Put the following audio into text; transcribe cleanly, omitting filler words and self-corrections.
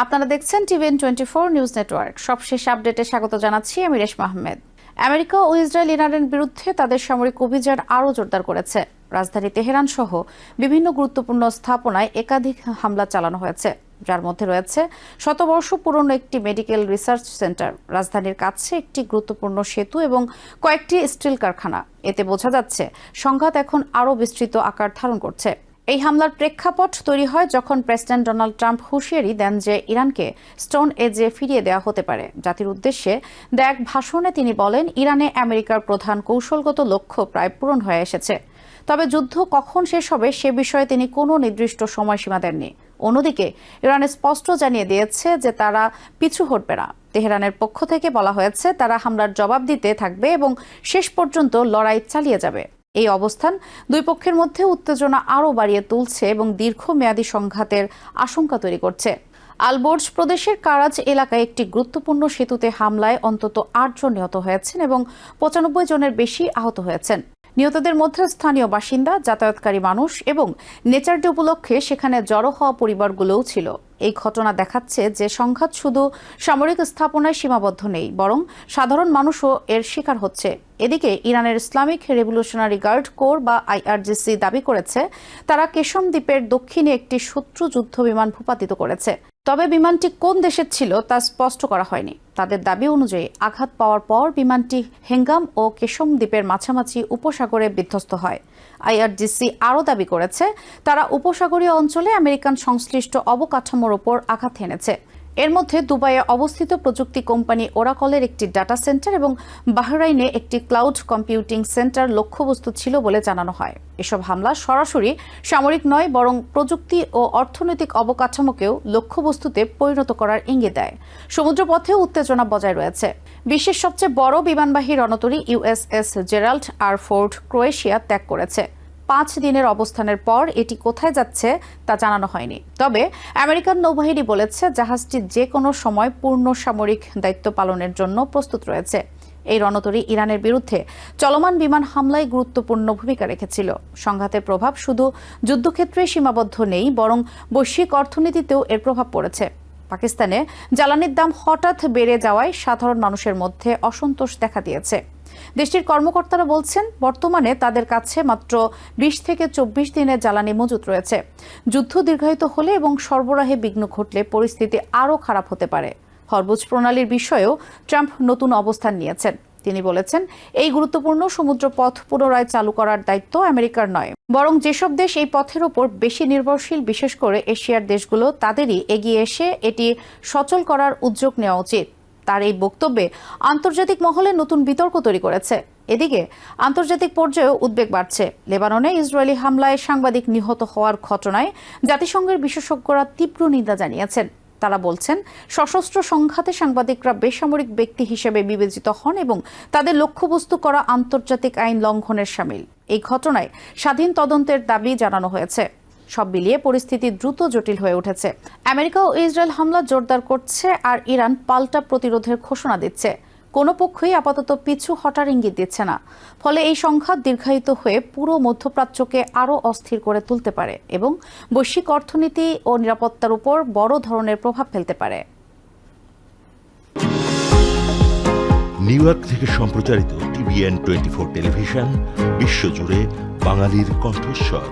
আপনারা দেখছেন TVN24 news network. সবশেষ আপডেটে স্বাগত জানাচ্ছি আমি রেশমা আহমেদ। আমেরিকা ও ইসরায়েল ইরানের বিরুদ্ধে তাদের সামরিক অভিযান আরও জোরদার করেছে। রাজধানী তেহরান সহ বিভিন্ন গুরুত্বপূর্ণ স্থাপনায় একাধিক হামলা চালানো হয়েছে, যার মধ্যে রয়েছে শতবর্ষ পুরনো একটি মেডিকেল রিসার্চ সেন্টার, রাজধানীর কাছে একটি গুরুত্বপূর্ণ সেতু এবং কয়েকটি স্টিল কারখানা। এতে বোঝা যাচ্ছে সংঘাত এখন আরও বিস্তৃত আকার ধারণ করছে। এই হামলার প্রেক্ষাপট তৈরি হয় যখন প্রেসিডেন্ট ডোনাল্ড ট্রাম্প হুঁশিয়ারি দেন যে ইরানকে স্টোন এজে ফিরিয়ে দেওয়া হতে পারে। জাতির উদ্দেশ্যে দেয়া এক ভাষণে তিনি বলেন, ইরানে আমেরিকার প্রধান কৌশলগত লক্ষ্য প্রায় পূরণ হয়ে এসেছে, তবে যুদ্ধ কখন শেষ হবে সে বিষয়ে তিনি কোনো নির্দিষ্ট সময়সীমা দেননি। অন্যদিকে ইরান স্পষ্ট জানিয়ে দিয়েছে যে তারা পিছু হটবে না। তেহরানের পক্ষ থেকে বলা হয়েছে তারা হামলার জবাব দিতে থাকবে এবং শেষ পর্যন্ত লড়াই চালিয়ে যাবে। এই অবস্থান দুই পক্ষের মধ্যে উত্তেজনা আরও বাড়িয়ে তুলছে এবং দীর্ঘমেয়াদী সংঘাতের আশঙ্কা তৈরি করছে। আলবোর্জ প্রদেশের কারাজ এলাকায় একটি গুরুত্বপূর্ণ সেতুতে হামলায় অন্তত 8 জন নিহত হয়েছেন এবং 95 জনের বেশি আহত হয়েছেন। নিহতদের মধ্যে স্থানীয় বাসিন্দা, যাতায়াতকারী মানুষ এবং নেচার ডে উপলক্ষে সেখানে জড়ো হওয়া পরিবারগুলোও ছিল। এই ঘটনা দেখাচ্ছে যে সংঘাত শুধু সামরিক স্থাপনায় সীমাবদ্ধ নেই, বরং সাধারণ মানুষও এর শিকার হচ্ছে। এদিকে ইরানের ইসলামিক রেভলিউশনারি গার্ড কোর বা IRGC দাবি করেছে তারা কেশম দ্বীপের দক্ষিণে একটি শত্রু যুদ্ধ বিমান ভূপাতিত করেছে, তবে বিমানটি কোন দেশের ছিল তা স্পষ্ট করা হয়নি। তাদের দাবি অনুযায়ী আঘাত পাওয়ার পর বিমানটি হেঙ্গাম ও কেশম দ্বীপের মাঝামাঝি উপসাগরে বিধ্বস্ত হয়। IRGC আরও দাবি করেছে তারা উপসাগরীয় অঞ্চলে আমেরিকান সংশ্লিষ্ট অবকাঠামোর ওপর আঘাত হেনেছে। এর মধ্যে দুবাইয়ে অবস্থিত প্রযুক্তি কোম্পানি ওরাকলের একটি ডাটা সেন্টার এবং বাহরাইনে একটি ক্লাউড কম্পিউটিং সেন্টার লক্ষ্যবস্তু ছিল বলে জানানো হয়। এসব হামলা সরাসরি সামরিক নয়, বরং প্রযুক্তি ও অর্থনৈতিক অবকাঠামোকেও লক্ষ্যবস্তুতে পরিণত করার ইঙ্গিত দেয়। সমুদ্রপথেও উত্তেজনা বজায় রয়েছে। বিশ্বের সবচেয়ে বড় বিমানবাহী রণতরী USS Gerald R Ford Croatia ত্যাগ করেছে। 5 দিনের অবস্থানের পর এটি কোথায় যাচ্ছে তা জানানো হয়নি, তবে আমেরিকান নৌবাহিনী বলেছে জাহাজটি যে কোনো সময় পূর্ণ সামরিক দায়িত্ব পালনের জন্য প্রস্তুত রয়েছে। এই রণতরী ইরানের বিরুদ্ধে চলমান বিমান হামলায় গুরুত্বপূর্ণ ভূমিকা রেখেছিল। সংঘাতের প্রভাব শুধু যুদ্ধক্ষেত্রে সীমাবদ্ধ নেই, বরং বৈশ্বিক অর্থনীতিতেও এর প্রভাব পড়েছে। পাকিস্তানে জ্বালানির দাম হঠাৎ বেড়ে যাওয়ায় সাধারণ মানুষের মধ্যে অসন্তোষ দেখা দিয়েছে। দেশটির কর্মকর্তারা বলছেন বর্তমানে তাদের কাছে মাত্র 20 থেকে 24 দিনের জ্বালানি মজুত রয়েছে। যুদ্ধ দীর্ঘায়িত হলে এবং সরবরাহে বিঘ্ন ঘটলে পরিস্থিতি আরও খারাপ হতে পারে। হরমুজ প্রণালীর বিষয়েও ট্রাম্প নতুন অবস্থান নিয়েছেন। তিনি বলেছেন এই গুরুত্বপূর্ণ সমুদ্র পথ পুনরায় চালু করার দায়িত্ব আমেরিকার নয়, বরং যেসব দেশ এই পথের ওপর বেশি নির্ভরশীল, বিশেষ করে এশিয়ার দেশগুলো, তাদেরই এগিয়ে এসে এটি সচল করার উদ্যোগ নেওয়া উচিত। তার এই বক্তব্যে আন্তর্জাতিক মহলে নতুন বিতর্ক তৈরি করেছে। এদিকে আন্তর্জাতিক পর্যায়েও উদ্বেগ বাড়ছে। লেবাননে ইসরায়েলি হামলায় সাংবাদিক নিহত হওয়ার ঘটনায় জাতিসংঘের বিশেষজ্ঞরা তীব্র নিন্দা জানিয়েছেন। তারা বলছেন সশস্ত্র সংঘাতে সাংবাদিকরা বেসামরিক ব্যক্তি হিসেবে বিবেচিত হন এবং তাদের লক্ষ্যবস্তু করা আন্তর্জাতিক আইন লঙ্ঘনের শামিল। এই ঘটনায় স্বাধীন তদন্তের দাবি জানানো হয়েছে। সব মিলিয়ে পরিস্থিতি দ্রুত জটিল হয়ে উঠেছে। আমেরিকা ও ইসরায়েল হামলা জোরদার করছে আর ইরান পাল্টা প্রতিরোধের ঘোষণা দিচ্ছে। কোনো পক্ষই আপাতত পিছু হটার ইঙ্গিত দিচ্ছে না। ফলে এই সংঘাত দীর্ঘায়িত হয়ে পুরো মধ্যপ্রাচ্যকে আরও অস্থির করে তুলতে পারে এবং বৈশ্বিক অর্থনীতি ও নিরাপত্তার উপর বড় ধরনের প্রভাব ফেলতে পারে। নিউ ইয়র্ক থেকে সম্প্রচারিত TVN24 টেলিভিশন বিশ্বজুড়ে বাঙালির কণ্ঠস্বর।